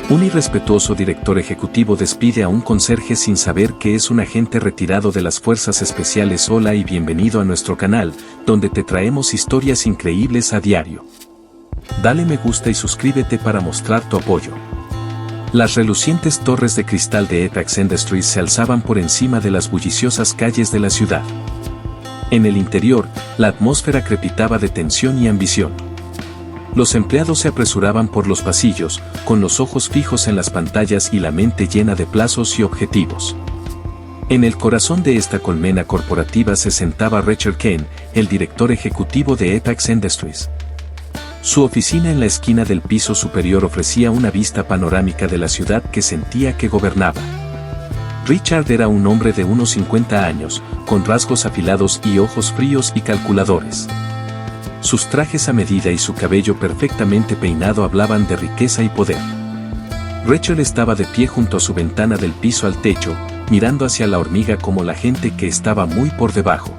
Un irrespetuoso director ejecutivo despide a un conserje sin saber que es un agente retirado de las fuerzas especiales. Hola y bienvenido a nuestro canal, donde te traemos historias increíbles a diario. Dale me gusta y suscríbete para mostrar tu apoyo. Las relucientes torres de cristal de Apex Industries se alzaban por encima de las bulliciosas calles de la ciudad. En el interior, la atmósfera crepitaba de tensión y ambición. Los empleados se apresuraban por los pasillos, con los ojos fijos en las pantallas y la mente llena de plazos y objetivos. En el corazón de esta colmena corporativa se sentaba Richard Kane, el director ejecutivo de Apex Industries. Su oficina en la esquina del piso superior ofrecía una vista panorámica de la ciudad que sentía que gobernaba. Richard era un hombre de unos 50 años, con rasgos afilados y ojos fríos y calculadores. Sus trajes a medida y su cabello perfectamente peinado hablaban de riqueza y poder. Richard estaba de pie junto a su ventana del piso al techo, mirando hacia la hormiga como la gente que estaba muy por debajo.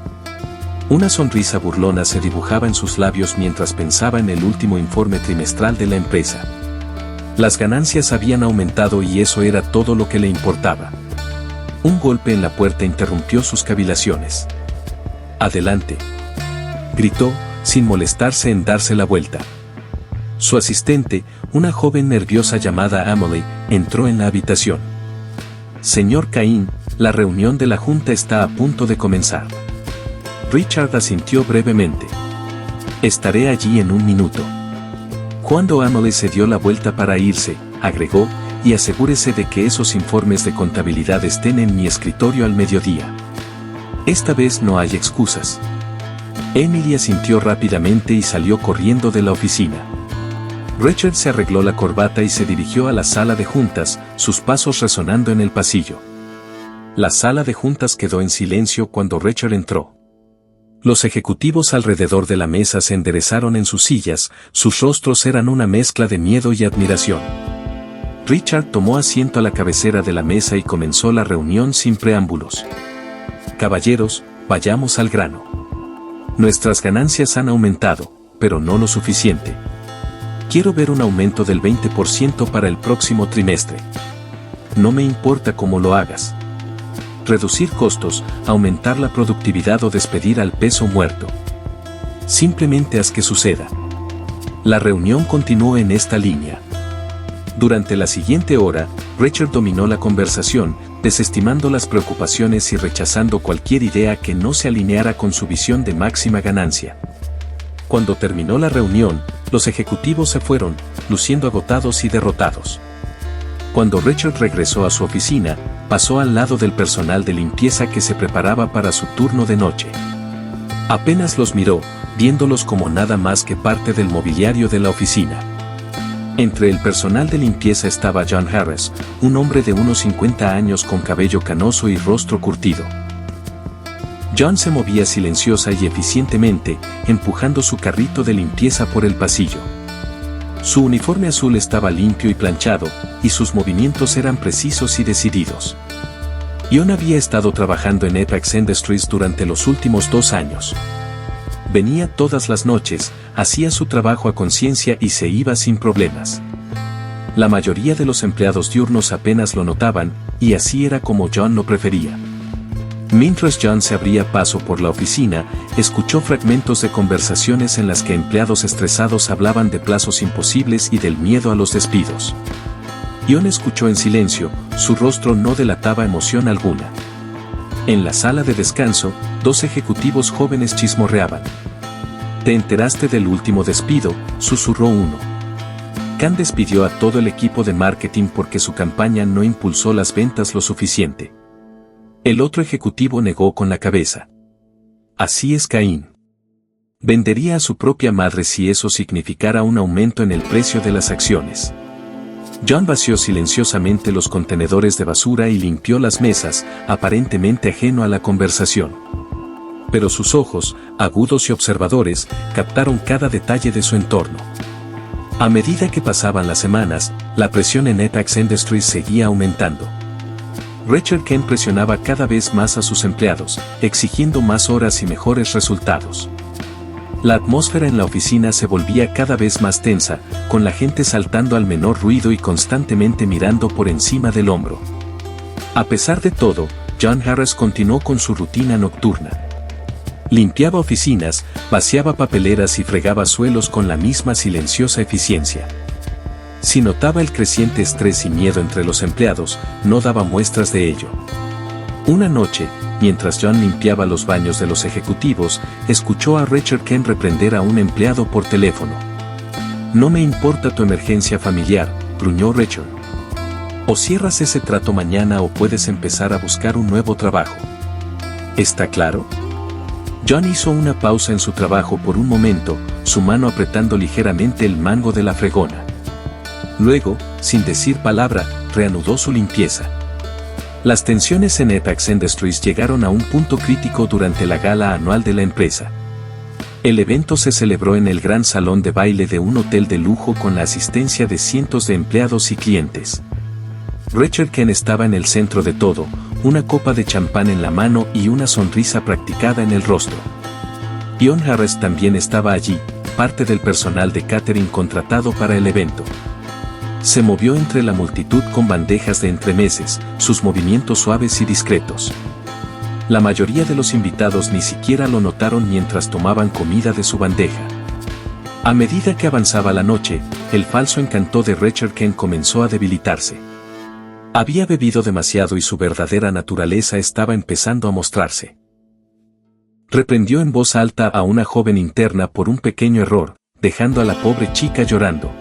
Una sonrisa burlona se dibujaba en sus labios mientras pensaba en el último informe trimestral de la empresa. Las ganancias habían aumentado y eso era todo lo que le importaba. Un golpe en la puerta interrumpió sus cavilaciones. «Adelante», gritó, sin molestarse en darse la vuelta. Su asistente, una joven nerviosa llamada Emily, entró en la habitación. «Señor Kane, la reunión de la junta está a punto de comenzar». Richard asintió brevemente. «Estaré allí en un minuto». Cuando Emily se dio la vuelta para irse, agregó, «y asegúrese de que esos informes de contabilidad estén en mi escritorio al mediodía. Esta vez no hay excusas». Emily asintió rápidamente y salió corriendo de la oficina. Richard se arregló la corbata y se dirigió a la sala de juntas, sus pasos resonando en el pasillo. La sala de juntas quedó en silencio cuando Richard entró. Los ejecutivos alrededor de la mesa se enderezaron en sus sillas, sus rostros eran una mezcla de miedo y admiración. Richard tomó asiento a la cabecera de la mesa y comenzó la reunión sin preámbulos. «Caballeros, vayamos al grano. Nuestras ganancias han aumentado, pero no lo suficiente. Quiero ver un aumento del 20% para el próximo trimestre. No me importa cómo lo hagas. Reducir costos, aumentar la productividad o despedir al peso muerto. Simplemente haz que suceda». La reunión continuó en esta línea. Durante la siguiente hora, Richard dominó la conversación, desestimando las preocupaciones y rechazando cualquier idea que no se alineara con su visión de máxima ganancia. Cuando terminó la reunión, los ejecutivos se fueron, luciendo agotados y derrotados. Cuando Richard regresó a su oficina, pasó al lado del personal de limpieza que se preparaba para su turno de noche. Apenas los miró, viéndolos como nada más que parte del mobiliario de la oficina. Entre el personal de limpieza estaba John Harris, un hombre de unos 50 años con cabello canoso y rostro curtido. John se movía silenciosa y eficientemente, empujando su carrito de limpieza por el pasillo. Su uniforme azul estaba limpio y planchado, y sus movimientos eran precisos y decididos. John había estado trabajando en Apex Industries durante los últimos 2 años. Venía todas las noches, hacía su trabajo a conciencia y se iba sin problemas. La mayoría de los empleados diurnos apenas lo notaban, y así era como John lo prefería. Mientras John se abría paso por la oficina, escuchó fragmentos de conversaciones en las que empleados estresados hablaban de plazos imposibles y del miedo a los despidos. John escuchó en silencio, su rostro no delataba emoción alguna. En la sala de descanso, 2 ejecutivos jóvenes chismorreaban. «¿Te enteraste del último despido?», susurró uno. «Khan despidió a todo el equipo de marketing porque su campaña no impulsó las ventas lo suficiente». El otro ejecutivo negó con la cabeza. «Así es Kane. Vendería a su propia madre si eso significara un aumento en el precio de las acciones». John vació silenciosamente los contenedores de basura y limpió las mesas, aparentemente ajeno a la conversación. Pero sus ojos, agudos y observadores, captaron cada detalle de su entorno. A medida que pasaban las semanas, la presión en Apex Industries seguía aumentando. Richard Kane presionaba cada vez más a sus empleados, exigiendo más horas y mejores resultados. La atmósfera en la oficina se volvía cada vez más tensa, con la gente saltando al menor ruido y constantemente mirando por encima del hombro. A pesar de todo, John Harris continuó con su rutina nocturna. Limpiaba oficinas, vaciaba papeleras y fregaba suelos con la misma silenciosa eficiencia. Si notaba el creciente estrés y miedo entre los empleados, no daba muestras de ello. Una noche, mientras John limpiaba los baños de los ejecutivos, escuchó a Richard Kent reprender a un empleado por teléfono. «No me importa tu emergencia familiar», gruñó Richard. «O cierras ese trato mañana o puedes empezar a buscar un nuevo trabajo. ¿Está claro?». John hizo una pausa en su trabajo por un momento, su mano apretando ligeramente el mango de la fregona. Luego, sin decir palabra, reanudó su limpieza. Las tensiones en Apex Industries llegaron a un punto crítico durante la gala anual de la empresa. El evento se celebró en el gran salón de baile de un hotel de lujo con la asistencia de cientos de empleados y clientes. Richard Kent estaba en el centro de todo, una copa de champán en la mano y una sonrisa practicada en el rostro. John Harris también estaba allí, parte del personal de catering contratado para el evento. Se movió entre la multitud con bandejas de entremeses, sus movimientos suaves y discretos. La mayoría de los invitados ni siquiera lo notaron mientras tomaban comida de su bandeja. A medida que avanzaba la noche, el falso encanto de Richard Kent comenzó a debilitarse. Había bebido demasiado y su verdadera naturaleza estaba empezando a mostrarse. Reprendió en voz alta a una joven interna por un pequeño error, dejando a la pobre chica llorando.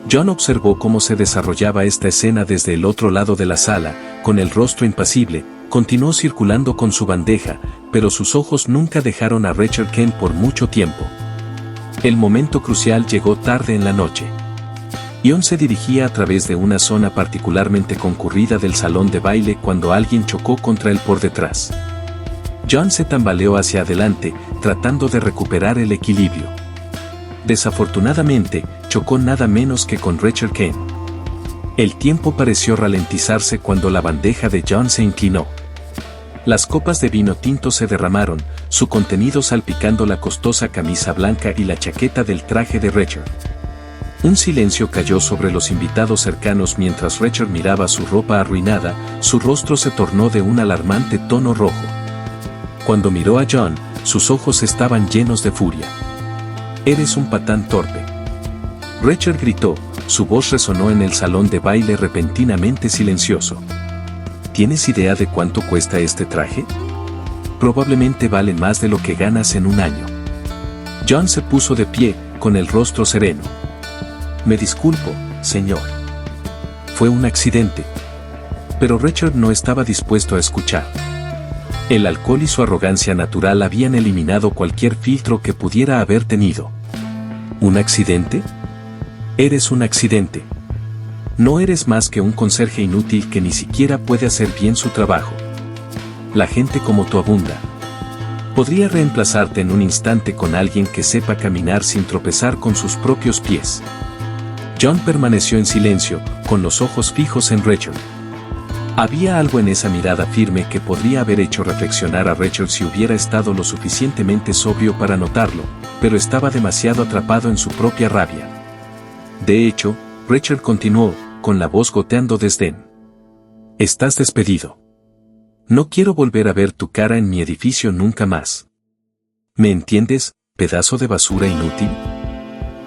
John observó cómo se desarrollaba esta escena desde el otro lado de la sala, con el rostro impasible, continuó circulando con su bandeja, pero sus ojos nunca dejaron a Richard Kent por mucho tiempo. El momento crucial llegó tarde en la noche. John se dirigía a través de una zona particularmente concurrida del salón de baile cuando alguien chocó contra él por detrás. John se tambaleó hacia adelante, tratando de recuperar el equilibrio. Desafortunadamente, chocó nada menos que con Richard Kent. El tiempo pareció ralentizarse cuando la bandeja de John se inclinó. Las copas de vino tinto se derramaron, su contenido salpicando la costosa camisa blanca y la chaqueta del traje de Richard. Un silencio cayó sobre los invitados cercanos mientras Richard miraba su ropa arruinada, su rostro se tornó de un alarmante tono rojo. Cuando miró a John, sus ojos estaban llenos de furia. «Eres un patán torpe». Richard gritó, su voz resonó en el salón de baile repentinamente silencioso. ¿Tienes idea de cuánto cuesta este traje? Probablemente vale más de lo que ganas en un año. John se puso de pie, con el rostro sereno. «Me disculpo, señor. Fue un accidente». Pero Richard no estaba dispuesto a escuchar. El alcohol y su arrogancia natural habían eliminado cualquier filtro que pudiera haber tenido. ¿Un accidente? Eres un accidente. No eres más que un conserje inútil que ni siquiera puede hacer bien su trabajo. La gente como tú abunda. Podría reemplazarte en un instante con alguien que sepa caminar sin tropezar con sus propios pies. John permaneció en silencio, con los ojos fijos en Richard. Había algo en esa mirada firme que podría haber hecho reflexionar a Richard si hubiera estado lo suficientemente sobrio para notarlo, pero estaba demasiado atrapado en su propia rabia. De hecho, Richard continuó, con la voz goteando desdén. «Estás despedido. No quiero volver a ver tu cara en mi edificio nunca más. ¿Me entiendes, pedazo de basura inútil?»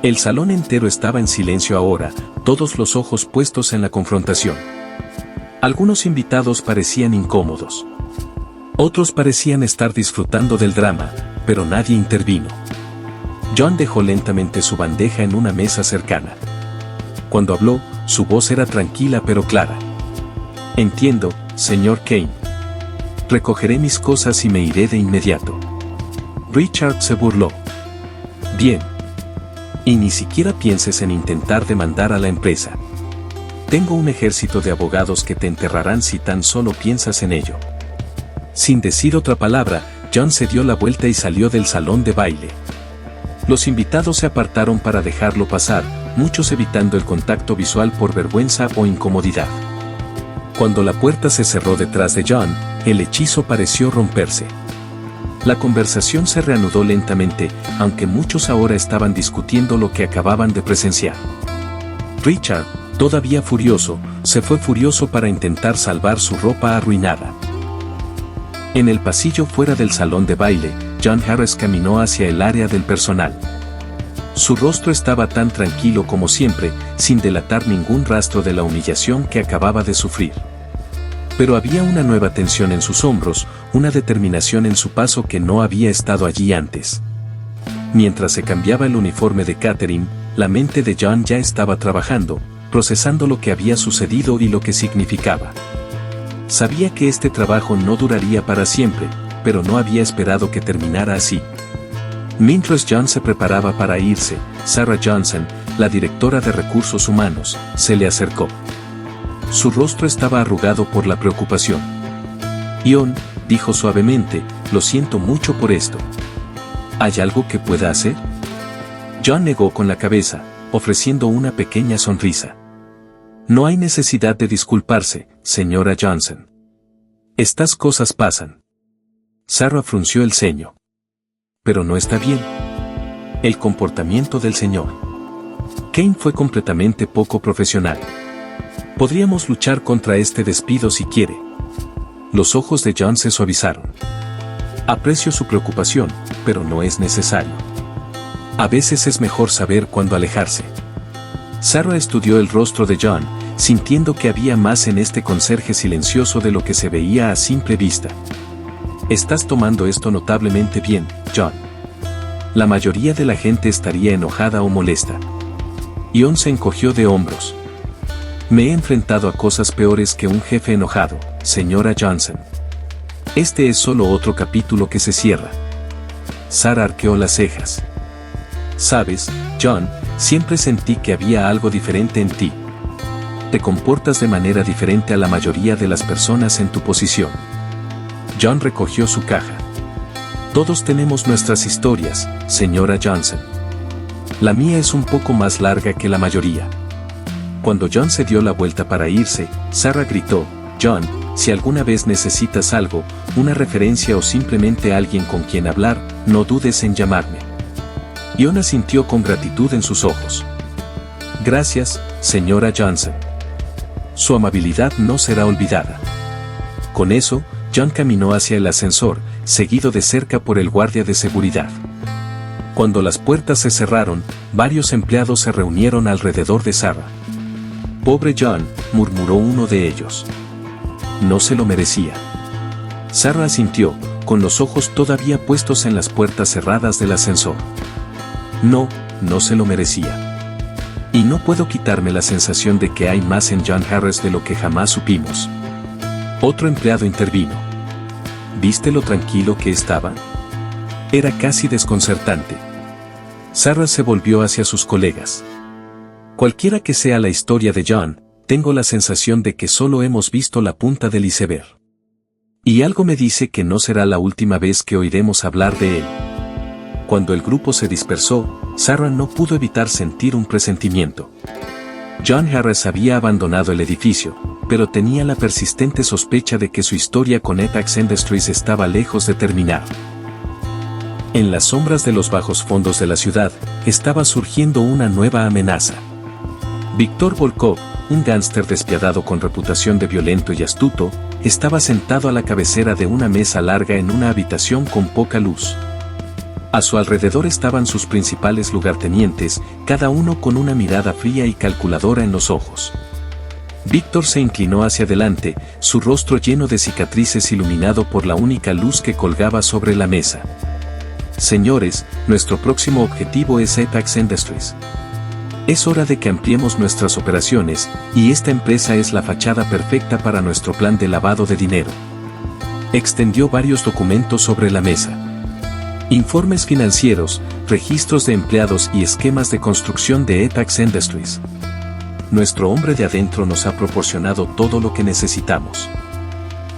El salón entero estaba en silencio ahora, todos los ojos puestos en la confrontación. Algunos invitados parecían incómodos. Otros parecían estar disfrutando del drama, pero nadie intervino. John dejó lentamente su bandeja en una mesa cercana. Cuando habló, su voz era tranquila pero clara. «Entiendo, señor Kane. Recogeré mis cosas y me iré de inmediato». Richard se burló. «Bien. Y ni siquiera pienses en intentar demandar a la empresa. Tengo un ejército de abogados que te enterrarán si tan solo piensas en ello». Sin decir otra palabra, John se dio la vuelta y salió del salón de baile. Los invitados se apartaron para dejarlo pasar, muchos evitando el contacto visual por vergüenza o incomodidad. Cuando la puerta se cerró detrás de John, el hechizo pareció romperse. La conversación se reanudó lentamente, aunque muchos ahora estaban discutiendo lo que acababan de presenciar. Richard, todavía furioso, se fue furioso para intentar salvar su ropa arruinada. En el pasillo fuera del salón de baile, John Harris caminó hacia el área del personal. Su rostro estaba tan tranquilo como siempre, sin delatar ningún rastro de la humillación que acababa de sufrir. Pero había una nueva tensión en sus hombros, una determinación en su paso que no había estado allí antes. Mientras se cambiaba el uniforme de Catherine, la mente de John ya estaba trabajando, procesando lo que había sucedido y lo que significaba. Sabía que este trabajo no duraría para siempre, pero no había esperado que terminara así. Mientras John se preparaba para irse, Sarah Johnson, la directora de recursos humanos, se le acercó. Su rostro estaba arrugado por la preocupación. John, dijo suavemente, lo siento mucho por esto. ¿Hay algo que pueda hacer? John negó con la cabeza, ofreciendo una pequeña sonrisa. No hay necesidad de disculparse, señora Johnson. Estas cosas pasan. Sarah frunció el ceño. Pero no está bien. El comportamiento del señor Kane fue completamente poco profesional. Podríamos luchar contra este despido si quiere. Los ojos de John se suavizaron. Aprecio su preocupación, pero no es necesario. A veces es mejor saber cuándo alejarse. Sarah estudió el rostro de John, sintiendo que había más en este conserje silencioso de lo que se veía a simple vista. Estás tomando esto notablemente bien, John. La mayoría de la gente estaría enojada o molesta. John se encogió de hombros. Me he enfrentado a cosas peores que un jefe enojado, señora Johnson. Este es solo otro capítulo que se cierra. Sarah arqueó las cejas. Sabes, John, siempre sentí que había algo diferente en ti. Te comportas de manera diferente a la mayoría de las personas en tu posición. John recogió su caja. Todos tenemos nuestras historias, señora Johnson. La mía es un poco más larga que la mayoría. Cuando John se dio la vuelta para irse, Sarah gritó, John, si alguna vez necesitas algo, una referencia o simplemente alguien con quien hablar, no dudes en llamarme. John asintió con gratitud en sus ojos. Gracias, señora Johnson. Su amabilidad no será olvidada. Con eso, John caminó hacia el ascensor, seguido de cerca por el guardia de seguridad. Cuando las puertas se cerraron, varios empleados se reunieron alrededor de Sarah. Pobre John, murmuró uno de ellos. No se lo merecía. Sarah asintió, con los ojos todavía puestos en las puertas cerradas del ascensor. No, no se lo merecía. Y no puedo quitarme la sensación de que hay más en John Harris de lo que jamás supimos. Otro empleado intervino. ¿Viste lo tranquilo que estaba? Era casi desconcertante. Sarah se volvió hacia sus colegas. Cualquiera que sea la historia de John, tengo la sensación de que solo hemos visto la punta del iceberg. Y algo me dice que no será la última vez que oiremos hablar de él. Cuando el grupo se dispersó, Sarah no pudo evitar sentir un presentimiento. John Harris había abandonado el edificio, pero tenía la persistente sospecha de que su historia con Apex Industries estaba lejos de terminar. En las sombras de los bajos fondos de la ciudad, estaba surgiendo una nueva amenaza. Víctor Volkov, un gángster despiadado con reputación de violento y astuto, estaba sentado a la cabecera de una mesa larga en una habitación con poca luz. A su alrededor estaban sus principales lugartenientes, cada uno con una mirada fría y calculadora en los ojos. Víctor se inclinó hacia adelante, su rostro lleno de cicatrices iluminado por la única luz que colgaba sobre la mesa. Señores, nuestro próximo objetivo es Apex Industries. Es hora de que ampliemos nuestras operaciones, y esta empresa es la fachada perfecta para nuestro plan de lavado de dinero. Extendió varios documentos sobre la mesa. Informes financieros, registros de empleados y esquemas de construcción de Apex Industries. Nuestro hombre de adentro nos ha proporcionado todo lo que necesitamos.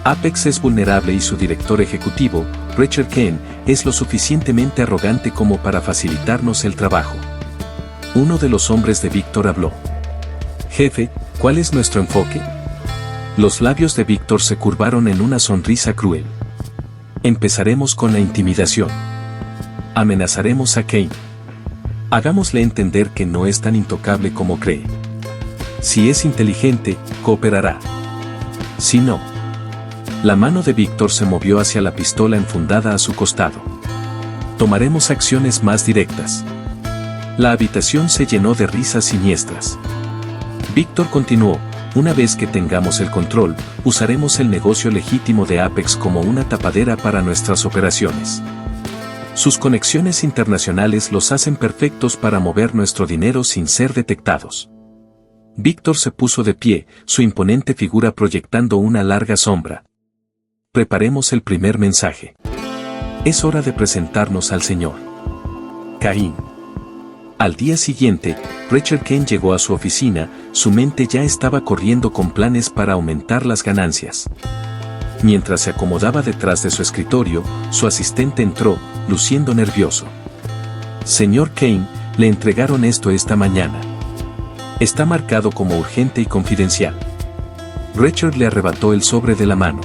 Apex es vulnerable y su director ejecutivo, Richard Kane, es lo suficientemente arrogante como para facilitarnos el trabajo. Uno de los hombres de Víctor habló. Jefe, ¿cuál es nuestro enfoque? Los labios de Víctor se curvaron en una sonrisa cruel. Empezaremos con la intimidación. Amenazaremos a Kane. Hagámosle entender que no es tan intocable como cree. Si es inteligente, cooperará. Si no. La mano de Víctor se movió hacia la pistola enfundada a su costado. Tomaremos acciones más directas. La habitación se llenó de risas siniestras. Víctor continuó: una vez que tengamos el control, usaremos el negocio legítimo de Apex como una tapadera para nuestras operaciones. Sus conexiones internacionales los hacen perfectos para mover nuestro dinero sin ser detectados. Víctor se puso de pie, su imponente figura proyectando una larga sombra. Preparemos el primer mensaje. Es hora de presentarnos al señor Cain. Al día siguiente, Richard Kane llegó a su oficina, su mente ya estaba corriendo con planes para aumentar las ganancias. Mientras se acomodaba detrás de su escritorio, su asistente entró, luciendo nervioso. Señor Kane, le entregaron esto esta mañana. Está marcado como urgente y confidencial. Richard le arrebató el sobre de la mano.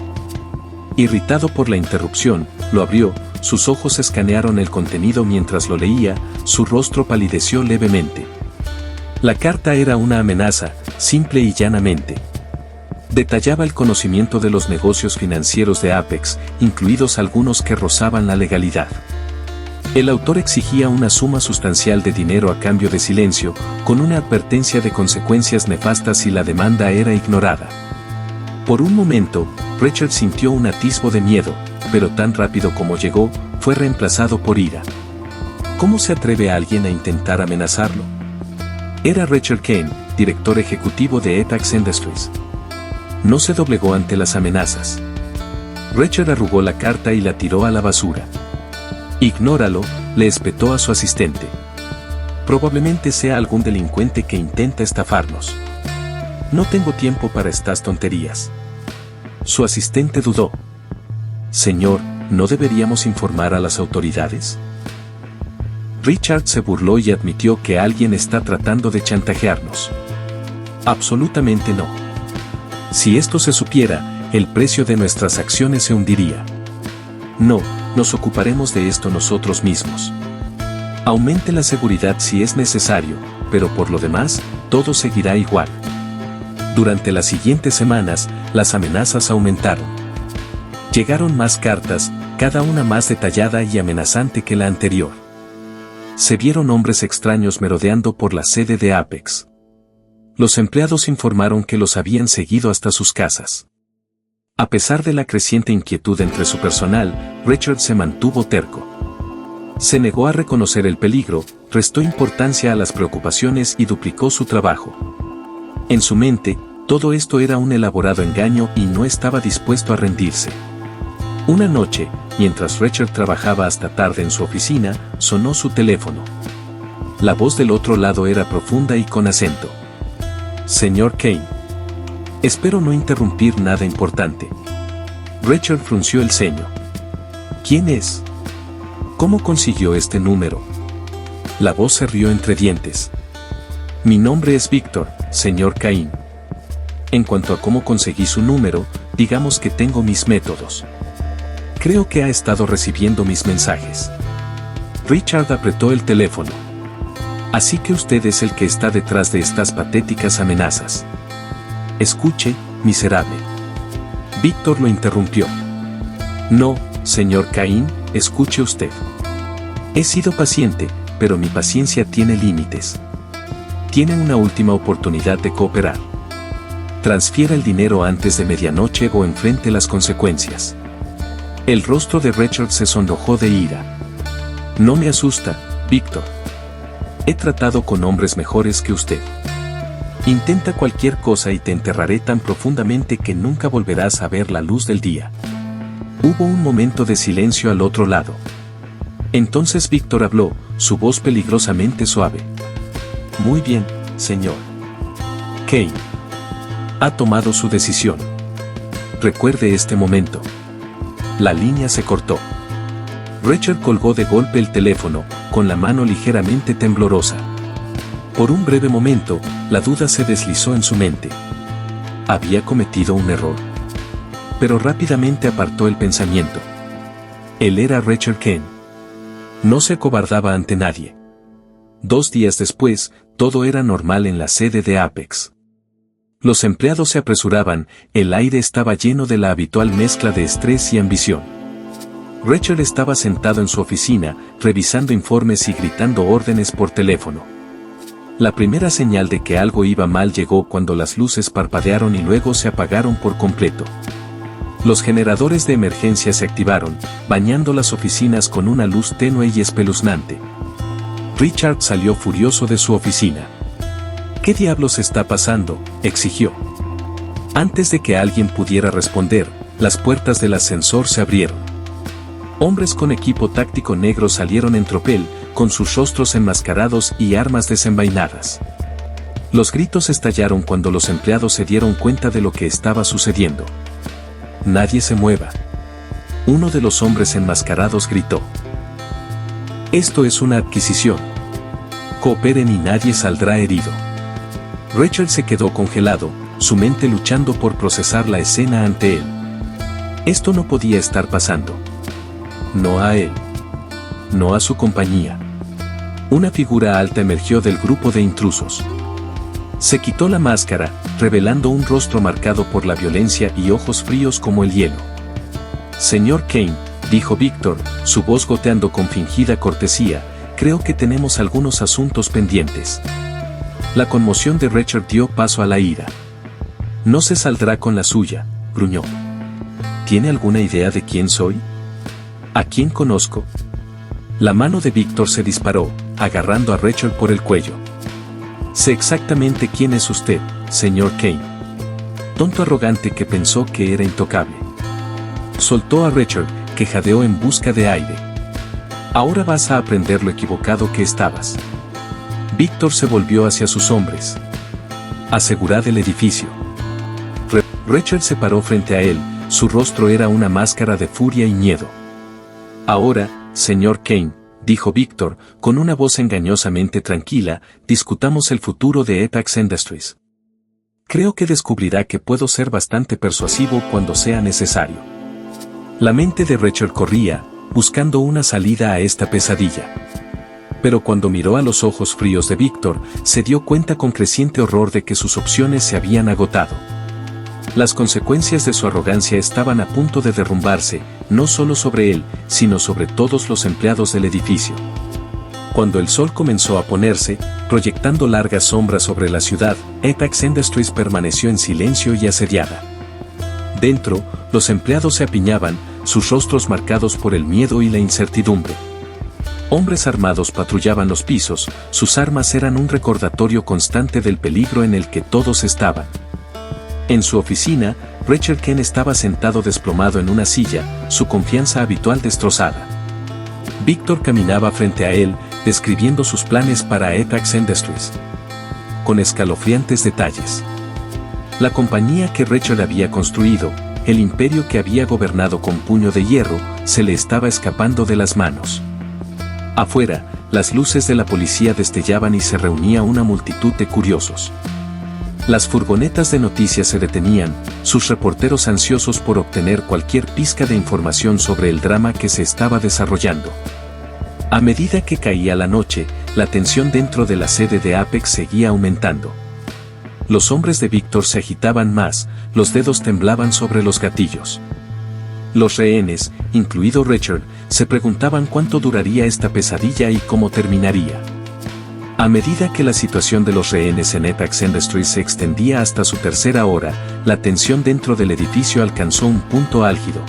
Irritado por la interrupción, lo abrió, sus ojos escanearon el contenido mientras lo leía, su rostro palideció levemente. La carta era una amenaza, simple y llanamente. Detallaba el conocimiento de los negocios financieros de Apex, incluidos algunos que rozaban la legalidad. El autor exigía una suma sustancial de dinero a cambio de silencio, con una advertencia de consecuencias nefastas si la demanda era ignorada. Por un momento, Richard sintió un atisbo de miedo, pero tan rápido como llegó, fue reemplazado por ira. ¿Cómo se atreve a alguien a intentar amenazarlo? Era Richard Kane, director ejecutivo de Apex Industries. No se doblegó ante las amenazas. Richard arrugó la carta y la tiró a la basura. Ignóralo, le espetó a su asistente. Probablemente sea algún delincuente que intenta estafarnos. No tengo tiempo para estas tonterías. Su asistente dudó. Señor, ¿no deberíamos informar a las autoridades? Richard se burló y admitió que alguien está tratando de chantajearnos. Absolutamente no. Si esto se supiera, el precio de nuestras acciones se hundiría. No, nos ocuparemos de esto nosotros mismos. Aumente la seguridad si es necesario, pero por lo demás, todo seguirá igual. Durante las siguientes semanas, las amenazas aumentaron. Llegaron más cartas, cada una más detallada y amenazante que la anterior. Se vieron hombres extraños merodeando por la sede de Apex. Los empleados informaron que los habían seguido hasta sus casas. A pesar de la creciente inquietud entre su personal, Richard se mantuvo terco. Se negó a reconocer el peligro, restó importancia a las preocupaciones y duplicó su trabajo. En su mente, todo esto era un elaborado engaño y no estaba dispuesto a rendirse. Una noche, mientras Richard trabajaba hasta tarde en su oficina, sonó su teléfono. La voz del otro lado era profunda y con acento. Señor Kane. Espero no interrumpir nada importante. Richard frunció el ceño. ¿Quién es? ¿Cómo consiguió este número? La voz se rió entre dientes. Mi nombre es Víctor, señor Cain. En cuanto a cómo conseguí su número, digamos que tengo mis métodos. Creo que ha estado recibiendo mis mensajes. Richard apretó el teléfono. Así que usted es el que está detrás de estas patéticas amenazas. Escuche, miserable. Víctor lo interrumpió. No, señor Cain, escuche usted. He sido paciente, pero mi paciencia tiene límites. Tiene una última oportunidad de cooperar. Transfiera el dinero antes de medianoche o enfrente las consecuencias. El rostro de Richard se sonrojó de ira. No me asusta, Víctor. He tratado con hombres mejores que usted. Intenta cualquier cosa y te enterraré tan profundamente que nunca volverás a ver la luz del día. Hubo un momento de silencio al otro lado. Entonces Víctor habló, su voz peligrosamente suave. Muy bien, señor Kane. Ha tomado su decisión. Recuerde este momento. La línea se cortó. Richard colgó de golpe el teléfono, con la mano ligeramente temblorosa. Por un breve momento, la duda se deslizó en su mente. ¿Había cometido un error? Pero rápidamente apartó el pensamiento. Él era Richard Kane. No se acobardaba ante nadie. 2 días después, todo era normal en la sede de Apex. Los empleados se apresuraban, el aire estaba lleno de la habitual mezcla de estrés y ambición. Richard estaba sentado en su oficina, revisando informes y gritando órdenes por teléfono. La primera señal de que algo iba mal llegó cuando las luces parpadearon y luego se apagaron por completo. Los generadores de emergencia se activaron, bañando las oficinas con una luz tenue y espeluznante. Richard salió furioso de su oficina. ¿Qué diablos está pasando?, exigió. Antes de que alguien pudiera responder, las puertas del ascensor se abrieron. Hombres con equipo táctico negro salieron en tropel, con sus rostros enmascarados y armas desenvainadas. Los gritos estallaron cuando los empleados se dieron cuenta de lo que estaba sucediendo. «Nadie se mueva». Uno de los hombres enmascarados gritó. «Esto es una adquisición. Cooperen y nadie saldrá herido». Richard se quedó congelado, su mente luchando por procesar la escena ante él. Esto no podía estar pasando. No a él. No a su compañía. Una figura alta emergió del grupo de intrusos. Se quitó la máscara, revelando un rostro marcado por la violencia y ojos fríos como el hielo. «Señor Kane», dijo Víctor, su voz goteando con fingida cortesía, «creo que tenemos algunos asuntos pendientes». La conmoción de Richard dio paso a la ira. «No se saldrá con la suya», gruñó. «¿Tiene alguna idea de quién soy? ¿A quién conozco?». La mano de Víctor se disparó, agarrando a Richard por el cuello. «Sé exactamente quién es usted, señor Kane». Tonto arrogante que pensó que era intocable. Soltó a Richard, que jadeó en busca de aire. «Ahora vas a aprender lo equivocado que estabas». Víctor se volvió hacia sus hombres. «Asegurad el edificio». Richard se paró frente a él, su rostro era una máscara de furia y miedo. «Ahora, señor Kane», dijo Víctor, con una voz engañosamente tranquila, «discutamos el futuro de Apex Industries. Creo que descubrirá que puedo ser bastante persuasivo cuando sea necesario». La mente de Richard corría, buscando una salida a esta pesadilla. Pero cuando miró a los ojos fríos de Víctor, se dio cuenta con creciente horror de que sus opciones se habían agotado. Las consecuencias de su arrogancia estaban a punto de derrumbarse, no solo sobre él, sino sobre todos los empleados del edificio. Cuando el sol comenzó a ponerse, proyectando largas sombras sobre la ciudad, Apex Industries permaneció en silencio y asediada. Dentro, los empleados se apiñaban, sus rostros marcados por el miedo y la incertidumbre. Hombres armados patrullaban los pisos, sus armas eran un recordatorio constante del peligro en el que todos estaban. En su oficina, Richard Kane estaba sentado desplomado en una silla, su confianza habitual destrozada. Víctor caminaba frente a él, describiendo sus planes para Apex Industries. Con escalofriantes detalles. La compañía que Richard había construido, el imperio que había gobernado con puño de hierro, se le estaba escapando de las manos. Afuera, las luces de la policía destellaban y se reunía una multitud de curiosos. Las furgonetas de noticias se detenían, sus reporteros ansiosos por obtener cualquier pizca de información sobre el drama que se estaba desarrollando. A medida que caía la noche, la tensión dentro de la sede de Apex seguía aumentando. Los hombres de Víctor se agitaban más, los dedos temblaban sobre los gatillos. Los rehenes, incluido Richard, se preguntaban cuánto duraría esta pesadilla y cómo terminaría. A medida que la situación de los rehenes en Apex Industries se extendía hasta su tercera hora, la tensión dentro del edificio alcanzó un punto álgido.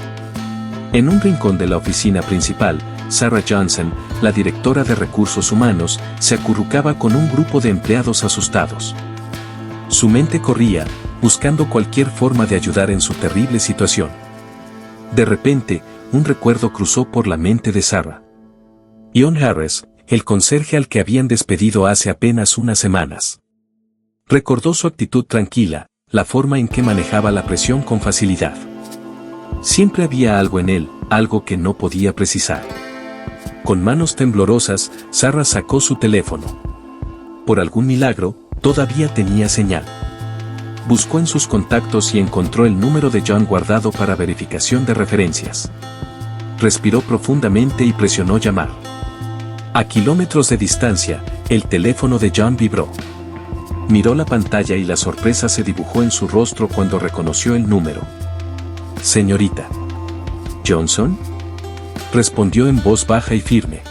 En un rincón de la oficina principal, Sarah Johnson, la directora de recursos humanos, se acurrucaba con un grupo de empleados asustados. Su mente corría, buscando cualquier forma de ayudar en su terrible situación. De repente, un recuerdo cruzó por la mente de Sarah. Ian Harris, el conserje al que habían despedido hace apenas unas semanas. Recordó su actitud tranquila, la forma en que manejaba la presión con facilidad. Siempre había algo en él, algo que no podía precisar. Con manos temblorosas, Sarah sacó su teléfono. Por algún milagro, todavía tenía señal. Buscó en sus contactos y encontró el número de John guardado para verificación de referencias. respiró profundamente y presionó llamar. A kilómetros de distancia, el teléfono de John vibró. Miró la pantalla y la sorpresa se dibujó en su rostro cuando reconoció el número. «Señorita Johnson», respondió en voz baja y firme.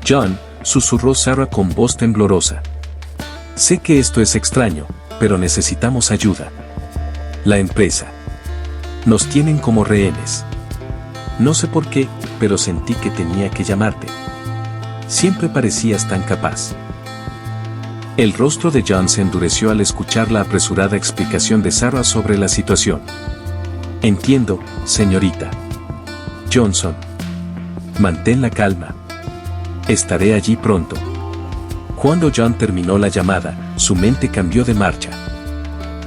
«John», susurró Sarah con voz temblorosa. «Sé que esto es extraño, pero necesitamos ayuda. La empresa. Nos tienen como rehenes. No sé por qué, pero sentí que tenía que llamarte. Siempre parecías tan capaz». El rostro de John se endureció al escuchar la apresurada explicación de Sarah sobre la situación. «Entiendo, señorita Johnson. Mantén la calma. Estaré allí pronto». Cuando John terminó la llamada, su mente cambió de marcha.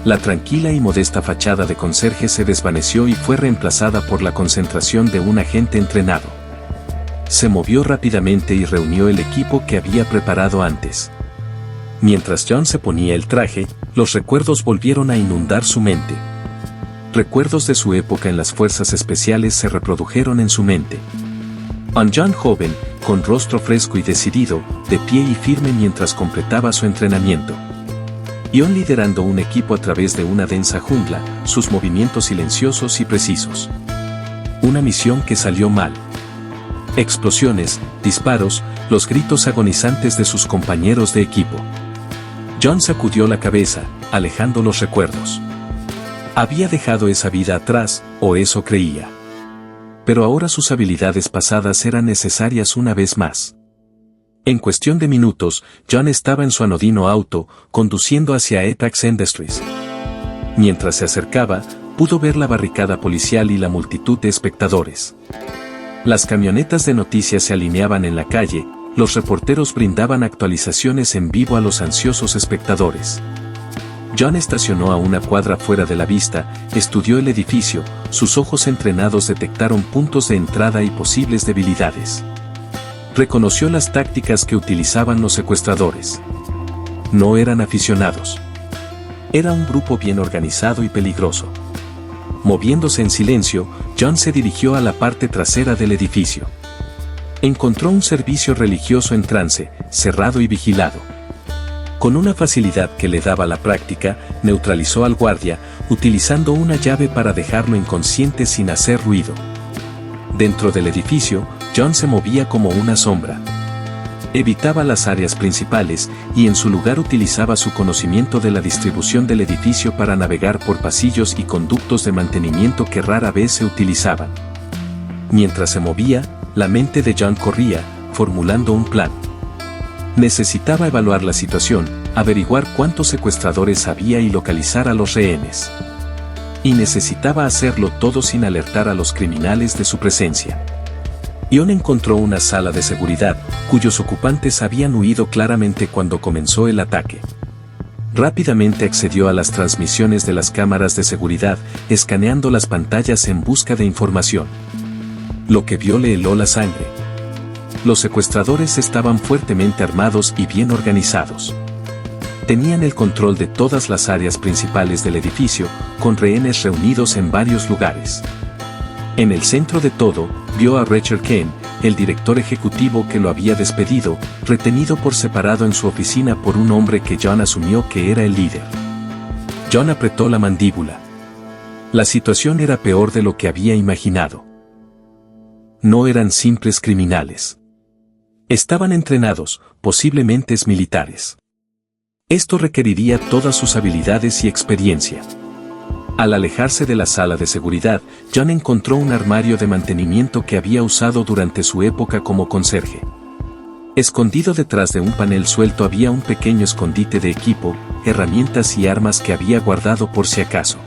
La tranquila y modesta fachada de conserje se desvaneció y fue reemplazada por la concentración de un agente entrenado. Se movió rápidamente y reunió el equipo que había preparado antes. Mientras John se ponía el traje, los recuerdos volvieron a inundar su mente. Recuerdos de su época en las fuerzas especiales se reprodujeron en su mente. Un John joven, con rostro fresco y decidido, de pie y firme mientras completaba su entrenamiento. John liderando un equipo a través de una densa jungla, sus movimientos silenciosos y precisos. Una misión que salió mal. Explosiones, disparos, los gritos agonizantes de sus compañeros de equipo. John sacudió la cabeza, alejando los recuerdos. Había dejado esa vida atrás, o eso creía. Pero ahora sus habilidades pasadas eran necesarias una vez más. En cuestión de minutos, John estaba en su anodino auto, conduciendo hacia Apex Industries. Mientras se acercaba, pudo ver la barricada policial y la multitud de espectadores. Las camionetas de noticias se alineaban en la calle, los reporteros brindaban actualizaciones en vivo a los ansiosos espectadores. John estacionó a una cuadra fuera de la vista, estudió el edificio, sus ojos entrenados detectaron puntos de entrada y posibles debilidades. Reconoció las tácticas que utilizaban los secuestradores. No eran aficionados. Era un grupo bien organizado y peligroso. Moviéndose en silencio, John se dirigió a la parte trasera del edificio. Encontró un servicio religioso en trance, cerrado y vigilado. Con una facilidad que le daba la práctica, neutralizó al guardia, utilizando una llave para dejarlo inconsciente sin hacer ruido. Dentro del edificio, John se movía como una sombra. Evitaba las áreas principales, y en su lugar utilizaba su conocimiento de la distribución del edificio para navegar por pasillos y conductos de mantenimiento que rara vez se utilizaban. Mientras se movía, la mente de John corría, formulando un plan. Necesitaba evaluar la situación, averiguar cuántos secuestradores había y localizar a los rehenes. Y necesitaba hacerlo todo sin alertar a los criminales de su presencia. John encontró una sala de seguridad, cuyos ocupantes habían huido claramente cuando comenzó el ataque. Rápidamente accedió a las transmisiones de las cámaras de seguridad, escaneando las pantallas en busca de información. Lo que vio le heló la sangre. Los secuestradores estaban fuertemente armados y bien organizados. Tenían el control de todas las áreas principales del edificio, con rehenes reunidos en varios lugares. En el centro de todo, vio a Richard Kane, el director ejecutivo que lo había despedido, retenido por separado en su oficina por un hombre que John asumió que era el líder. John apretó la mandíbula. La situación era peor de lo que había imaginado. No eran simples criminales. Estaban entrenados, posiblemente militares. Esto requeriría todas sus habilidades y experiencia. Al alejarse de la sala de seguridad, John encontró un armario de mantenimiento que había usado durante su época como conserje. Escondido detrás de un panel suelto había un pequeño escondite de equipo, herramientas y armas que había guardado por si acaso.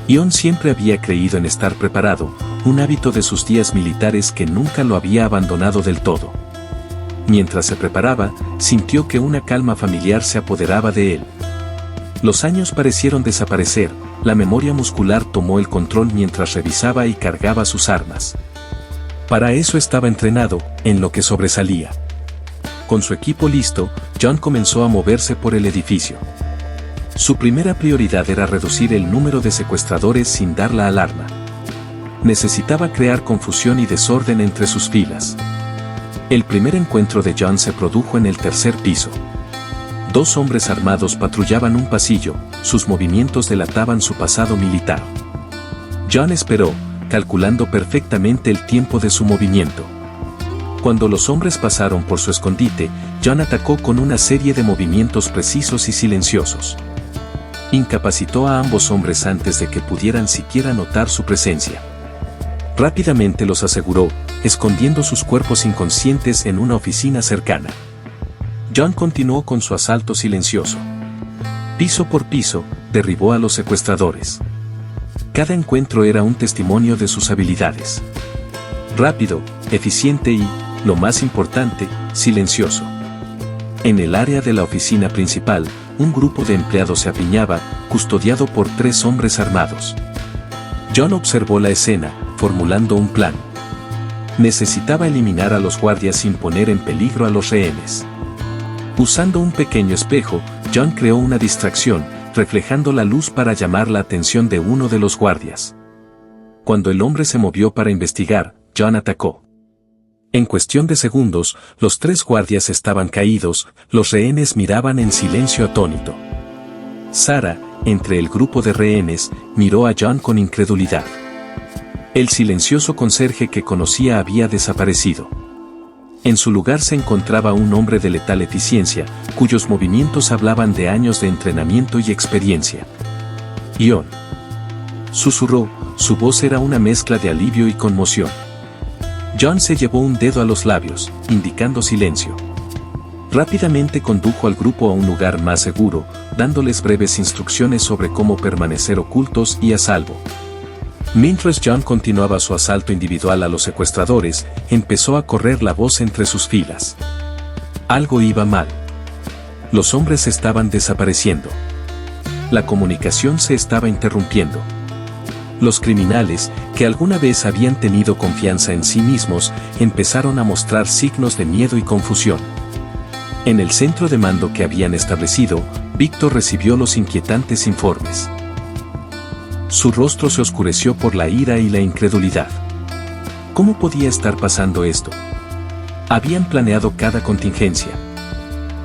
John siempre había creído en estar preparado, un hábito de sus días militares que nunca lo había abandonado del todo. Mientras se preparaba, sintió que una calma familiar se apoderaba de él. Los años parecieron desaparecer, la memoria muscular tomó el control mientras revisaba y cargaba sus armas. Para eso estaba entrenado, en lo que sobresalía. Con su equipo listo, John comenzó a moverse por el edificio. Su primera prioridad era reducir el número de secuestradores sin dar la alarma. Necesitaba crear confusión y desorden entre sus filas. El primer encuentro de John se produjo en el tercer piso. Dos hombres armados patrullaban un pasillo, sus movimientos delataban su pasado militar. John esperó, calculando perfectamente el tiempo de su movimiento. Cuando los hombres pasaron por su escondite, John atacó con una serie de movimientos precisos y silenciosos. Incapacitó a ambos hombres antes de que pudieran siquiera notar su presencia. Rápidamente los aseguró, escondiendo sus cuerpos inconscientes en una oficina cercana. John continuó con su asalto silencioso. Piso por piso, derribó a los secuestradores. Cada encuentro era un testimonio de sus habilidades. Rápido, eficiente y, lo más importante, silencioso. En el área de la oficina principal, un grupo de empleados se apiñaba, custodiado por 3 hombres armados. John observó la escena, formulando un plan. Necesitaba eliminar a los guardias sin poner en peligro a los rehenes. Usando un pequeño espejo, John creó una distracción, reflejando la luz para llamar la atención de uno de los guardias. Cuando el hombre se movió para investigar, John atacó. En cuestión de segundos, los 3 guardias estaban caídos, los rehenes miraban en silencio atónito. Sarah, entre el grupo de rehenes, miró a John con incredulidad. El silencioso conserje que conocía había desaparecido. En su lugar se encontraba un hombre de letal eficiencia, cuyos movimientos hablaban de años de entrenamiento y experiencia. John. Susurró, su voz era una mezcla de alivio y conmoción. John se llevó un dedo a los labios, indicando silencio. Rápidamente condujo al grupo a un lugar más seguro, dándoles breves instrucciones sobre cómo permanecer ocultos y a salvo. Mientras John continuaba su asalto individual a los secuestradores, empezó a correr la voz entre sus filas. Algo iba mal. Los hombres estaban desapareciendo. La comunicación se estaba interrumpiendo. Los criminales, que alguna vez habían tenido confianza en sí mismos, empezaron a mostrar signos de miedo y confusión. En el centro de mando que habían establecido, Víctor recibió los inquietantes informes. Su rostro se oscureció por la ira y la incredulidad. ¿Cómo podía estar pasando esto? Habían planeado cada contingencia.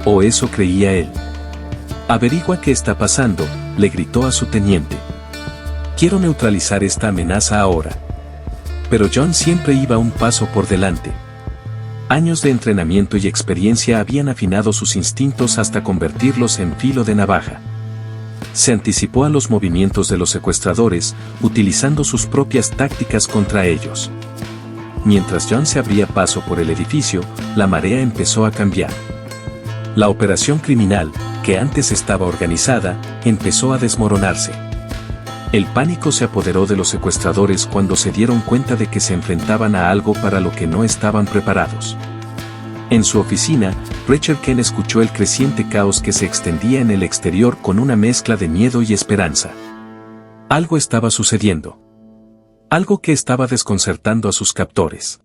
O eso creía él. Averigua qué está pasando, le gritó a su teniente. Quiero neutralizar esta amenaza ahora. Pero John siempre iba un paso por delante. Años de entrenamiento y experiencia habían afinado sus instintos hasta convertirlos en filo de navaja. Se anticipó a los movimientos de los secuestradores, utilizando sus propias tácticas contra ellos. Mientras John se abría paso por el edificio, la marea empezó a cambiar. La operación criminal, que antes estaba organizada, empezó a desmoronarse. El pánico se apoderó de los secuestradores cuando se dieron cuenta de que se enfrentaban a algo para lo que no estaban preparados. En su oficina, Rachel Ken escuchó el creciente caos que se extendía en el exterior con una mezcla de miedo y esperanza. Algo estaba sucediendo. Algo que estaba desconcertando a sus captores.